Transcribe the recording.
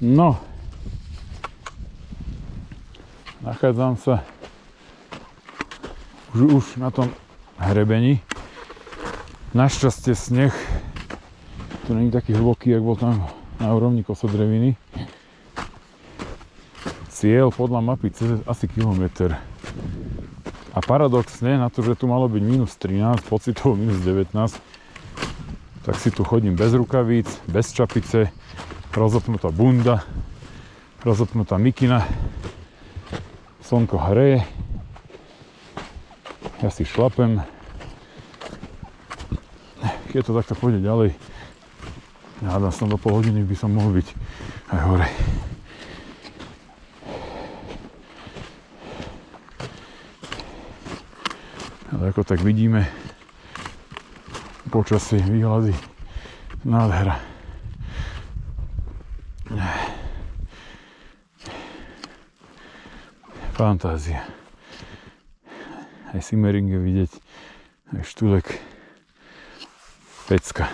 No, nachádzam sa už na tom hrebení. Našťastie sneh tu není taký hlboký, jak bol tam na úrovni Kosodreviny. Cieľ podľa mapy asi kilometr. A paradoxne, na to, že tu malo byť minus 13, pocitovo minus 19, tak si tu chodím bez rukavíc, bez čapice, rozopnutá bunda, rozopnutá mikina, slnko hreje, ja si šlapem. Keď to takto pôjde ďalej, hádam som do pol hodiny by som mohol byť aj hore. Ale ako tak vidíme, počasie, výhľady, nádhera. Fantázia. Aj Simmering je vidieť, aj Štúlek. Pecka.